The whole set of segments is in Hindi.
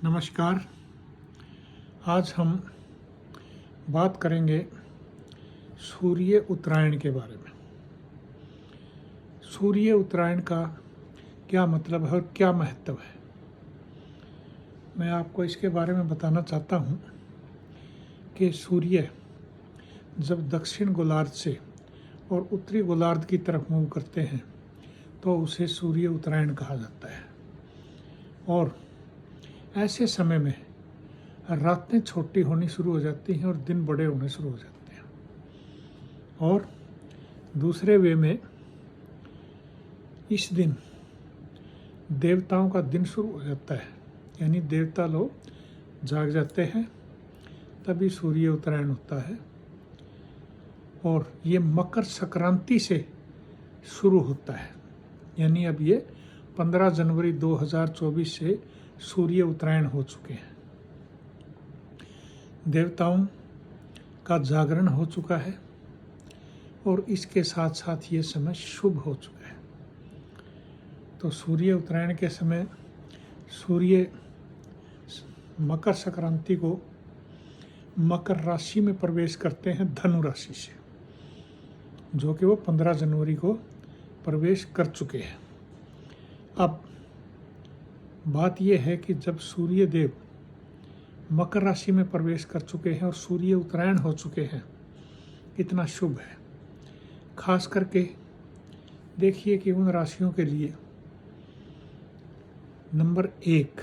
नमस्कार। आज हम बात करेंगे सूर्य उत्तरायण के बारे में। सूर्य उत्तरायण का क्या मतलब है और क्या महत्व है, मैं आपको इसके बारे में बताना चाहता हूँ कि सूर्य जब दक्षिण गोलार्ध से और उत्तरी गोलार्ध की तरफ मूव करते हैं तो उसे सूर्य उत्तरायण कहा जाता है। और ऐसे समय में रातें छोटी होनी शुरू हो जाती हैं और दिन बड़े होने शुरू हो जाते हैं। और दूसरे वे में इस दिन देवताओं का दिन शुरू हो जाता है, यानी देवता लोग जाग जाते हैं, तभी सूर्य उत्तरायण होता है। और ये मकर संक्रांति से शुरू होता है, यानी अब ये 15 जनवरी 2024 से सूर्य उत्तरायण हो चुके हैं। देवताओं का जागरण हो चुका है और इसके साथ साथ ये समय शुभ हो चुका है। तो सूर्य उत्तरायण के समय सूर्य मकर संक्रांति को मकर राशि में प्रवेश करते हैं, धनु राशि से, जो कि वो 15 जनवरी को प्रवेश कर चुके हैं। अब बात यह है कि जब सूर्य देव मकर राशि में प्रवेश कर चुके हैं और सूर्य उत्तरायण हो चुके हैं, कितना शुभ है। खास करके देखिए कि उन राशियों के लिए नंबर 1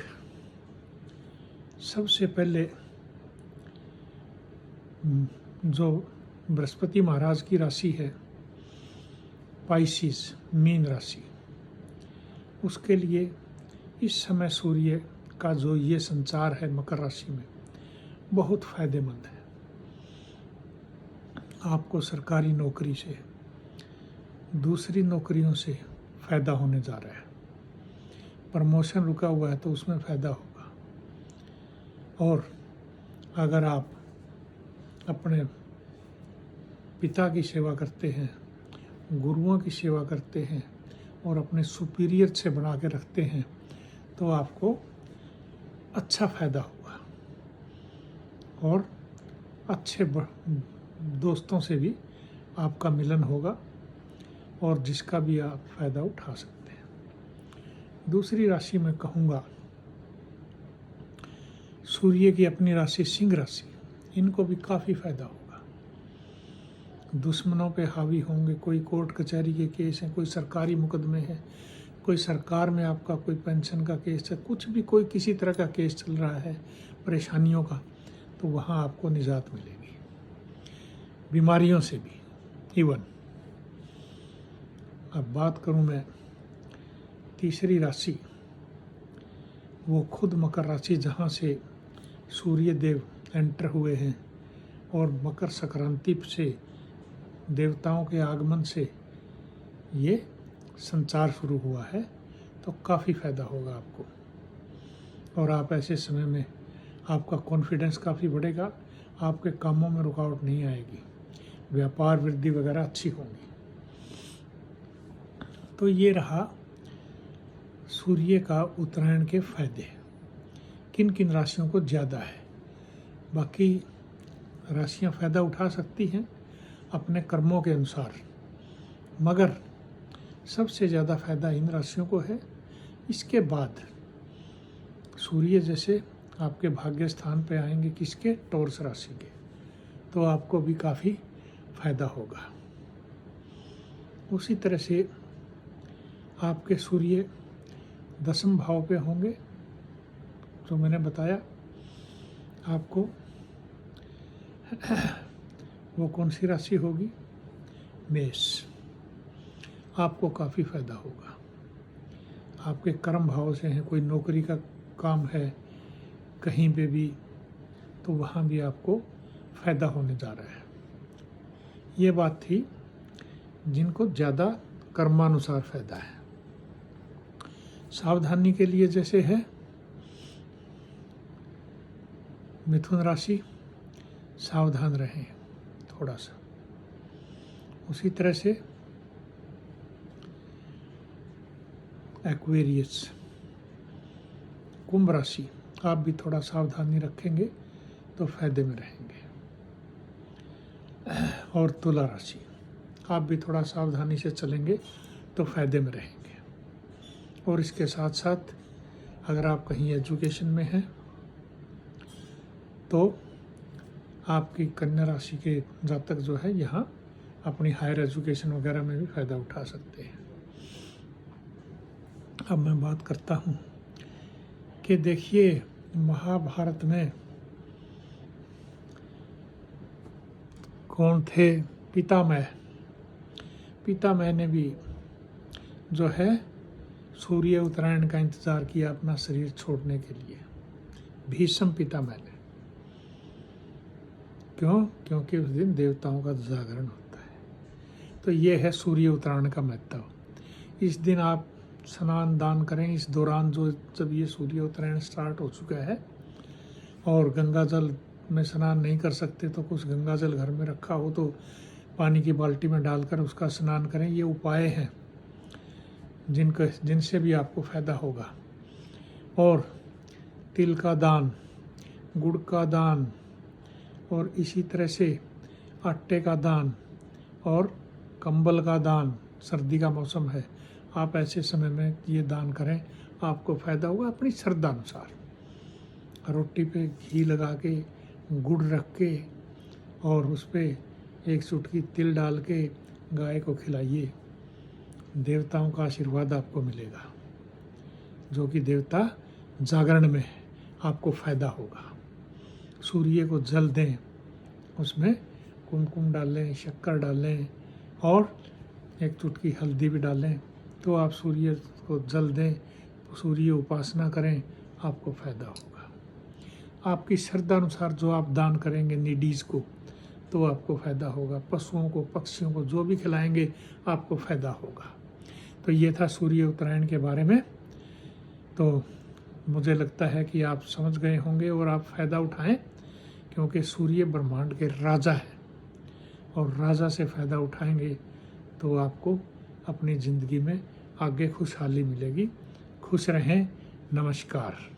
सबसे पहले जो बृहस्पति महाराज की राशि है पाइसिस, मीन राशि, उसके लिए इस समय सूर्य का जो ये संचार है मकर राशि में बहुत फायदेमंद है। आपको सरकारी नौकरी से, दूसरी नौकरियों से फ़ायदा होने जा रहा है। प्रमोशन रुका हुआ है तो उसमें फ़ायदा होगा। और अगर आप अपने पिता की सेवा करते हैं, गुरुओं की सेवा करते हैं और अपने सुपीरियर से बना के रखते हैं तो आपको अच्छा फ़ायदा होगा और अच्छे दोस्तों से भी आपका मिलन होगा और जिसका भी आप फ़ायदा उठा सकते हैं। दूसरी राशि में कहूँगा सूर्य की अपनी राशि सिंह राशि, इनको भी काफ़ी फ़ायदा होगा। दुश्मनों पे हावी होंगे, कोई कोर्ट कचहरी के केस हैं, कोई सरकारी मुकदमे हैं, कोई सरकार में आपका कोई पेंशन का केस है, कुछ भी कोई किसी तरह का केस चल रहा है परेशानियों का, तो वहाँ आपको निजात मिलेगी, बीमारियों से भी इवन। अब बात करूँ मैं तीसरी राशि, वो खुद मकर राशि जहाँ से सूर्य देव एंटर हुए हैं और मकर संक्रांति से देवताओं के आगमन से ये संचार शुरू हुआ है, तो काफ़ी फ़ायदा होगा आपको। और आप ऐसे समय में आपका कॉन्फिडेंस काफ़ी बढ़ेगा, आपके कामों में रुकावट नहीं आएगी, व्यापार वृद्धि वगैरह अच्छी होंगी। तो ये रहा सूर्य का उत्तरायण के फ़ायदे। किन किन राशियों को ज़्यादा है, बाकी राशियां फ़ायदा उठा सकती हैं अपने कर्मों के अनुसार, मगर सबसे ज़्यादा फ़ायदा इन राशियों को है। इसके बाद सूर्य जैसे आपके भाग्य स्थान पे आएंगे, किसके, टॉरस राशि के, तो आपको भी काफ़ी फ़ायदा होगा। उसी तरह से आपके सूर्य 10वें भाव पे होंगे, जो मैंने बताया आपको। वो कौन सी राशि होगी, मेष। आपको काफ़ी फ़ायदा होगा। आपके कर्म भाव से हैं, कोई नौकरी का काम है कहीं पे भी, तो वहाँ भी आपको फ़ायदा होने जा रहा है। ये बात थी जिनको ज़्यादा कर्मानुसार फ़ायदा है। सावधानी के लिए जैसे है मिथुन राशि, सावधान रहें थोड़ा सा। उसी तरह से एक्वेरियस, कुंभ राशि, आप भी थोड़ा सावधानी रखेंगे तो फायदे में रहेंगे। और तुला राशि, आप भी थोड़ा सावधानी से चलेंगे तो फायदे में रहेंगे। और इसके साथ साथ अगर आप कहीं एजुकेशन में हैं तो आपकी कन्या राशि के जातक जो है यहाँ अपनी हायर एजुकेशन वगैरह में भी फ़ायदा उठा सकते हैं। अब मैं बात करता हूँ कि देखिए महाभारत में कौन थे? पितामह ने भी जो है सूर्य उत्तरायण का इंतज़ार किया अपना शरीर छोड़ने के लिए। भीष्म पितामह ने, क्यों? क्योंकि उस दिन देवताओं का जागरण होता है। तो ये है सूर्य उत्तरायण का महत्व। इस दिन आप स्नान दान करें। इस दौरान जब ये सूर्य उत्तरायण स्टार्ट हो चुका है और गंगा जल में स्नान नहीं कर सकते तो कुछ गंगा जल घर में रखा हो तो पानी की बाल्टी में डालकर उसका स्नान करें। ये उपाय हैं जिनसे भी आपको फ़ायदा होगा। और तिल का दान, गुड़ का दान, और इसी तरह से आटे का दान और कंबल का दान, सर्दी का मौसम है, आप ऐसे समय में ये दान करें, आपको फ़ायदा होगा अपनी श्रद्धा अनुसार। रोटी पे घी लगा के, गुड़ रख के और उस पर एक चुटकी तिल डाल के गाय को खिलाइए। देवताओं का आशीर्वाद आपको मिलेगा, जो कि देवता जागरण में है, आपको फ़ायदा होगा। सूर्य को जल दें, उसमें कुमकुम डालें, शक्कर डालें और एक चुटकी हल्दी भी डालें, तो आप सूर्य को जल दें, सूर्य उपासना करें, आपको फ़ायदा होगा। आपकी श्रद्धा अनुसार जो आप दान करेंगे नीडीज़ को, तो आपको फ़ायदा होगा। पशुओं को, पक्षियों को जो भी खिलाएंगे, आपको फ़ायदा होगा। तो ये था सूर्य उत्तरायण के बारे में। तो मुझे लगता है कि आप समझ गए होंगे और आप फ़ायदा उठाएं, क्योंकि सूर्य ब्रह्मांड के राजा है और राजा से फ़ायदा उठाएंगे तो आपको अपनी ज़िंदगी में आगे खुशहाली मिलेगी। खुश रहें। नमस्कार।